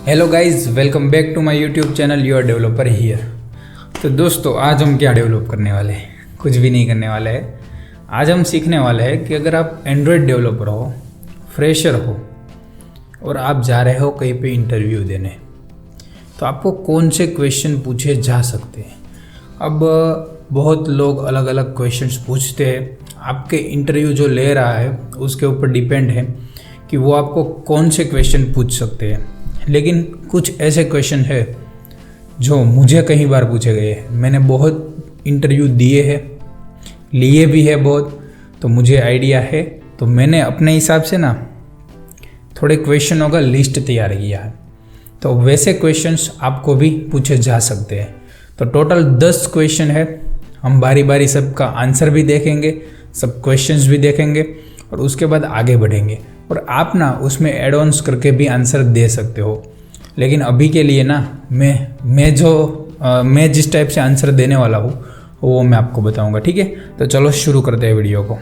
Hello guys, welcome back to my YouTube channel your developer here. तो दोस्तों, आज हम क्या डेवलप करने वाले हैं? कुछ भी नहीं करने वाले हैं। आज हम सीखने वाले हैं कि अगर आप एंड्रॉयड डेवलपर हो, फ्रेशर हो और आप जा रहे हो कहीं पे इंटरव्यू देने, तो आपको कौन से क्वेश्चन पूछे जा सकते हैं। अब बहुत लोग अलग अलग क्वेश्चंस पूछते हैं। आपके इंटरव्यू जो ले रहा है उसके ऊपर डिपेंड है कि वो आपको कौन से क्वेश्चन पूछ सकते हैं। लेकिन कुछ ऐसे क्वेश्चन है जो मुझे कई बार पूछे गए हैं। मैंने बहुत इंटरव्यू दिए हैं, लिए भी है बहुत, तो मुझे आइडिया है। तो मैंने अपने हिसाब से ना थोड़े क्वेश्चनों का लिस्ट तैयार किया है। तो वैसे क्वेश्चंस आपको भी पूछे जा सकते हैं। तो टोटल 10 क्वेश्चन है। हम बारी बारी सबका आंसर भी देखेंगे, सब क्वेश्चंस भी देखेंगे और उसके बाद आगे बढ़ेंगे। और आप ना उसमें एड ऑन्स करके भी आंसर दे सकते हो। लेकिन अभी के लिए ना मैं जिस टाइप से आंसर देने वाला हूँ वो मैं आपको बताऊंगा, ठीक है। तो चलो शुरू करते हैं वीडियो को।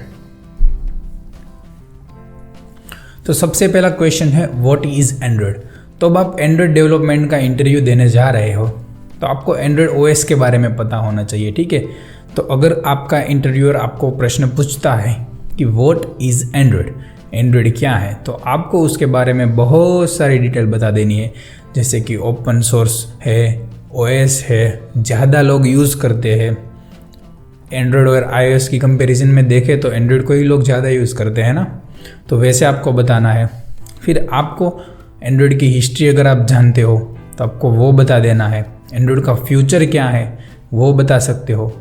तो सबसे पहला क्वेश्चन है व्हाट इज़ एंड्रॉयड। तो अब आप एंड्रॉयड डेवलपमेंट का इंटरव्यू देने जा रहे हो तो आपको एंड्रॉयड ओएस के बारे में पता होना चाहिए, ठीक है। तो अगर आपका इंटरव्यूअर आपको प्रश्न पूछता है कि व्हाट इज़ एंड्रॉयड, एंड्रॉयड क्या है, तो आपको उसके बारे में बहुत सारी डिटेल बता देनी है। जैसे कि ओपन सोर्स है, ओएस है, ज़्यादा लोग यूज़ करते हैं। एंड्रॉयड और आईओएस की कंपैरिजन में देखें तो एंड्रॉयड को ही लोग ज़्यादा यूज़ करते हैं ना, तो वैसे आपको बताना है। फिर आपको एंड्रॉयड की हिस्ट्री अगर आप जानते हो तो आपको वो बता देना है। एंड्रॉयड का फ्यूचर क्या है वो बता सकते हो।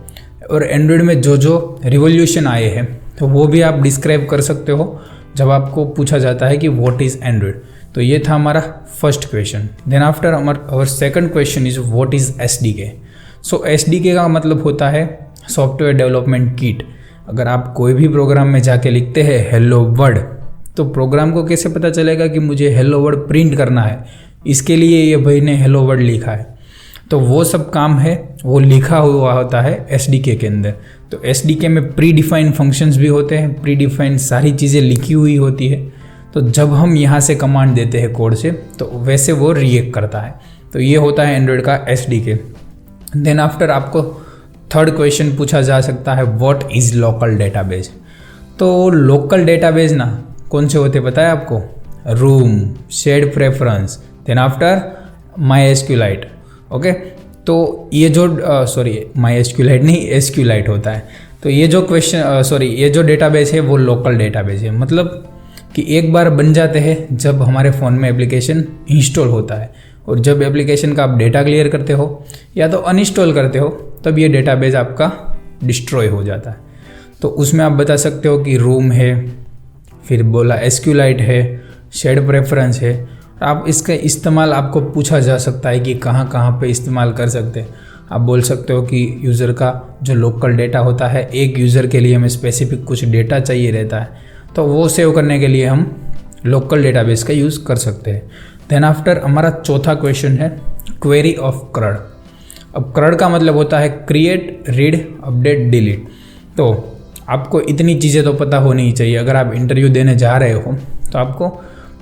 और एंड्रॉयड में जो जो रिवोल्यूशन आए हैं तो वो भी आप डिस्क्राइब कर सकते हो जब आपको पूछा जाता है कि व्हाट इज़ एंड्रॉयड। तो ये था हमारा first question. Then after our second question is what is SDK. So SDK का मतलब होता है सॉफ्टवेयर डेवलपमेंट किट। अगर आप कोई भी प्रोग्राम में जाके लिखते हैं हेलो वर्ल्ड, तो प्रोग्राम को कैसे पता चलेगा कि मुझे हेलो वर्ल्ड प्रिंट करना है, इसके लिए ये भाई ने हेलो वर्ल्ड लिखा है। तो वो सब काम है वो लिखा हुआ होता है एसडीके के अंदर। तो एसडीके में प्री डिफाइंड फंक्शंस भी होते हैं, प्री डिफाइंड सारी चीज़ें लिखी हुई होती है। तो जब हम यहाँ से कमांड देते हैं कोड से तो वैसे वो रिएक्ट करता है। तो ये होता है एंड्रॉयड का एसडीके। देन आफ्टर आपको थर्ड क्वेश्चन पूछा जा सकता है व्हाट इज़ लोकल डेटाबेज। तो लोकल डेटाबेज ना कौन से होते पता है आपको? Room, shared preference, then after MySQLite। Okay, तो ये जो MySQLite नहीं, SQLite होता है। तो ये जो ये जो डेटाबेस है वो लोकल डेटाबेस है। मतलब कि एक बार बन जाते हैं जब हमारे फ़ोन में एप्लीकेशन इंस्टॉल होता है, और जब एप्लीकेशन का आप डेटा क्लियर करते हो या तो अनइंस्टॉल करते हो तब ये डेटाबेस आपका डिस्ट्रॉय हो जाता है। तो उसमें आप बता सकते हो कि रूम है, फिर बोला SQLite है, शेयर्ड प्रेफरेंस है। आप इसका इस्तेमाल आपको पूछा जा सकता है कि कहाँ कहाँ पे इस्तेमाल कर सकते हैं। आप बोल सकते हो कि यूज़र का जो लोकल डेटा होता है, एक यूज़र के लिए हमें स्पेसिफिक कुछ डेटा चाहिए रहता है, तो वो सेव करने के लिए हम लोकल डेटाबेस का यूज़ कर सकते हैं। देन आफ्टर हमारा चौथा क्वेश्चन है क्वेरी ऑफ CRUD। अब CRUD का मतलब होता है क्रिएट, रीड, अपडेट, डिलीट। तो आपको इतनी चीज़ें तो पता होनी ही चाहिए। अगर आप इंटरव्यू देने जा रहे हो तो आपको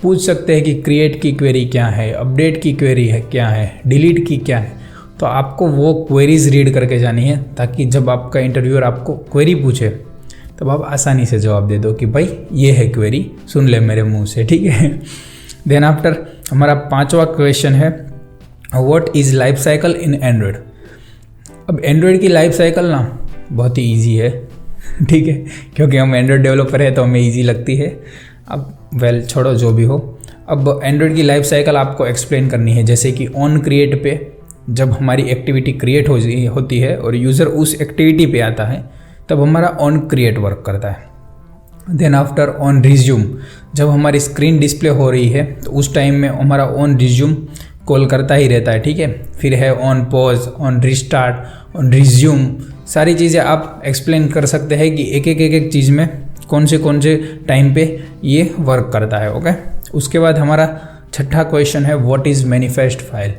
पूछ सकते हैं कि क्रिएट की क्वेरी क्या है, अपडेट की क्वेरी है क्या है, डिलीट की क्या है। तो आपको वो क्वेरीज रीड करके जानी है ताकि जब आपका इंटरव्यूअर आपको क्वेरी पूछे तब आप आसानी से जवाब दे दो कि भाई ये है क्वेरी, सुन ले मेरे मुंह से, ठीक है। देन आफ्टर हमारा पांचवा क्वेश्चन है what is life cycle in Android. अब एंड्रॉयड की लाइफ साइकिल ना बहुत ही ईजी है, ठीक है, क्योंकि हम एंड्रॉयड डेवलपर है तो हमें ईजी लगती है। अब छोड़ो जो भी हो। अब एंड्रॉयड की लाइफ साइकिल आपको एक्सप्लेन करनी है। जैसे कि ऑन क्रिएट पे जब हमारी एक्टिविटी क्रिएट होती है और यूज़र उस एक्टिविटी पे आता है तब हमारा ऑन क्रिएट वर्क करता है। देन आफ्टर ऑन रिज्यूम, जब हमारी स्क्रीन डिस्प्ले हो रही है तो उस टाइम में हमारा ऑन रिज्यूम कॉल करता ही रहता है, ठीक है। फिर है on pause, on restart, on resume, सारी चीज़ें आप एक्सप्लेन कर सकते हैं कि एक एक चीज़ में कौन से टाइम पे ये वर्क करता है। ओके, उसके बाद हमारा छठा क्वेश्चन है व्हाट इज़ मैनिफेस्ट फाइल।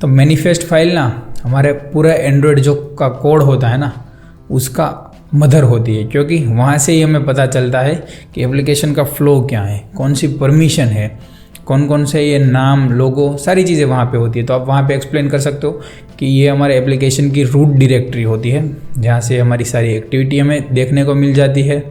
तो मैनिफेस्ट फाइल ना हमारे पूरा एंड्रॉयड जो का कोड होता है ना उसका मदर होती है, क्योंकि वहाँ से ही हमें पता चलता है कि एप्लीकेशन का फ़्लो क्या है, कौन सी परमिशन है, कौन कौन से ये नाम, लोगो, सारी चीज़ें वहाँ पे होती है। तो आप वहाँ पे एक्सप्लेन कर सकते हो कि ये हमारे एप्लीकेशन की रूट डायरेक्टरी होती है, जहाँ से हमारी सारी एक्टिविटी हमें देखने को मिल जाती है।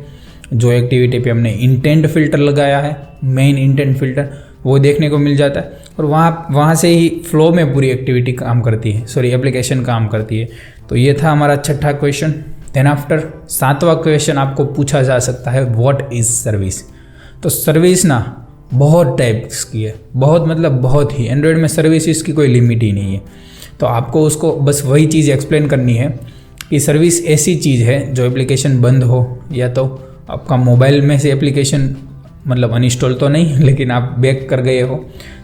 जो एक्टिविटी पे हमने इंटेंट फ़िल्टर लगाया है, मेन इंटेंट फ़िल्टर, वो देखने को मिल जाता है। और वहाँ से ही फ्लो में पूरी एक्टिविटी काम करती है, एप्लीकेशन काम करती है। तो ये था हमारा छठा क्वेश्चन। देन आफ्टर 7वां क्वेश्चन आपको पूछा जा सकता है, व्हाट इज़ सर्विस। तो सर्विस ना बहुत टाइप्स की है, बहुत मतलब बहुत ही। एंड्रॉयड में सर्विसेज की कोई लिमिट ही नहीं है। तो आपको उसको बस वही चीज़ एक्सप्लेन करनी है कि सर्विस ऐसी चीज़ है जो एप्लीकेशन बंद हो, या तो आपका मोबाइल में से एप्लीकेशन मतलब अनइंस्टॉल तो नहीं, लेकिन आप बैक कर गए हो,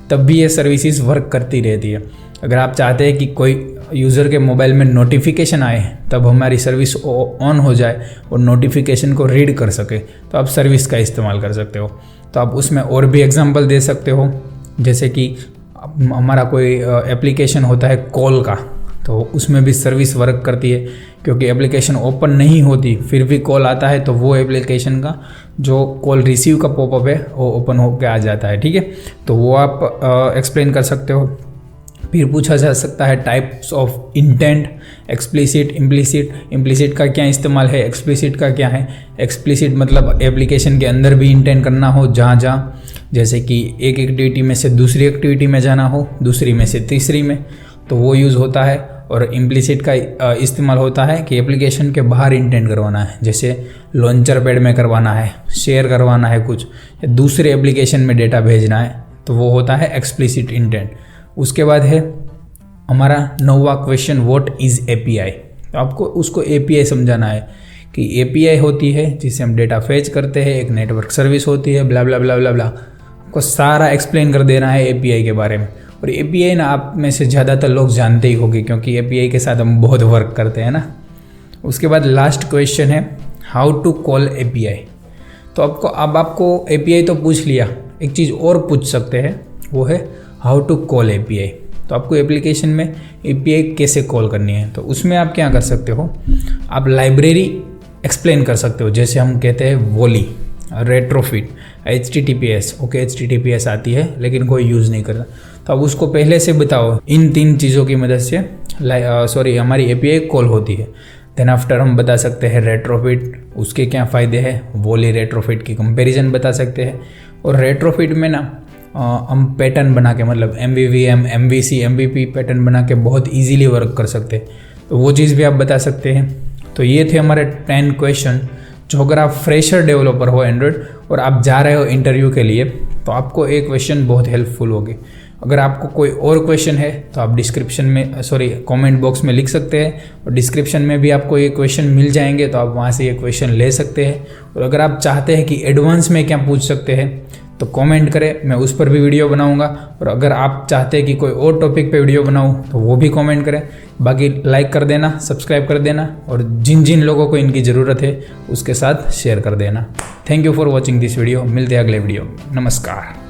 तब भी ये सर्विसेज वर्क करती रहती है। अगर आप चाहते हैं कि कोई यूज़र के मोबाइल में नोटिफिकेशन आए तब हमारी सर्विस ऑन हो जाए और नोटिफिकेशन को रीड कर सके, तो आप सर्विस का इस्तेमाल कर सकते हो। तो आप उसमें और भी एग्जांपल दे सकते हो, जैसे कि हमारा कोई एप्लीकेशन होता है कॉल का, तो उसमें भी सर्विस वर्क करती है, क्योंकि एप्लीकेशन ओपन नहीं होती फिर भी कॉल आता है, तो वो एप्लीकेशन का जो कॉल रिसीव का पॉपअप है वो ओपन होकर आ जाता है, ठीक है। तो वो आप एक्सप्लेन कर सकते हो। फिर पूछा जा सकता है types of intent, explicit, implicit. Implicit का क्या इस्तेमाल है, एक्सप्लिसिट का क्या है। एक्सप्लिसिट मतलब एप्लीकेशन के अंदर भी इंटेंट करना हो, जहाँ जैसे कि एक एक्टिविटी में से दूसरी एक्टिविटी में जाना हो, दूसरी में से तीसरी में, तो वो यूज़ होता है। और इम्प्लिसिट का इस्तेमाल होता है कि एप्लीकेशन के बाहर इंटेंट करवाना है, जैसे लॉन्चर पैड में करवाना है, शेयर करवाना है कुछ, या दूसरे एप्लीकेशन में डेटा भेजना है, तो वो होता है एक्सप्लिसिट इंटेंट। उसके बाद है हमारा 9वां क्वेश्चन, व्हाट इज़ एपीआई। तो आपको उसको एपीआई समझाना है कि एपीआई होती है जिससे हम डेटा फेच करते हैं, एक नेटवर्क सर्विस होती है, ब्ला ब्ला ब्ला ब्ला ब्ला। आपको सारा एक्सप्लेन कर देना है एपीआई के बारे में। और एपीआई ना आप में से ज़्यादातर लोग जानते ही होंगे, क्योंकि एपीआई के साथ हम बहुत वर्क करते हैं ना। उसके बाद लास्ट क्वेश्चन है, हाउ टू कॉल एपीआई। तो आपको एपीआई तो पूछ लिया, एक चीज़ और पूछ सकते हैं, वो है हाउ टू कॉल एपीआई। तो आपको एप्लीकेशन में एपीआई कैसे कॉल करनी है, तो उसमें आप क्या कर सकते हो, आप लाइब्रेरी एक्सप्लेन कर सकते हो। जैसे हम कहते हैं वोली, रेट्रोफिट, HTTPS। ओके, HTTPS आती है लेकिन कोई यूज़ नहीं करता, तो अब उसको पहले से बताओ इन 3 चीज़ों की मदद से हमारी एपीआई कॉल होती है। देन आफ्टर हम बता सकते हैं रेट्रोफिट, उसके क्या फ़ायदे हैं, वोली रेट्रोफिट की कंपैरिजन बता सकते हैं। और रेट्रोफिट में ना हम पैटर्न बना के, मतलब MVVM, MVC, MVP पैटर्न बना के बहुत इजीली वर्क कर सकते हैं, तो वो चीज़ भी आप बता सकते हैं। तो ये थे हमारे 10 क्वेश्चन, जो अगर आप फ्रेशर डेवलपर हो एंड्रॉयड और आप जा रहे हो इंटरव्यू के लिए, तो आपको एक क्वेश्चन बहुत हेल्पफुल होगी। अगर आपको कोई और क्वेश्चन है तो आप कमेंट बॉक्स में लिख सकते हैं, और डिस्क्रिप्शन में भी आपको ये क्वेश्चन मिल जाएंगे, तो आप वहाँ से ये क्वेश्चन ले सकते हैं। और अगर आप चाहते हैं कि एडवांस में क्या पूछ सकते हैं, तो कमेंट करें, मैं उस पर भी वीडियो बनाऊंगा। और अगर आप चाहते हैं कि कोई और टॉपिक पे वीडियो बनाऊं, तो वो भी कमेंट करें। बाकी लाइक कर देना, सब्सक्राइब कर देना, और जिन जिन लोगों को इनकी ज़रूरत है उसके साथ शेयर कर देना। Thank you for watching this video. मिलते हैं अगले वीडियो में। नमस्कार।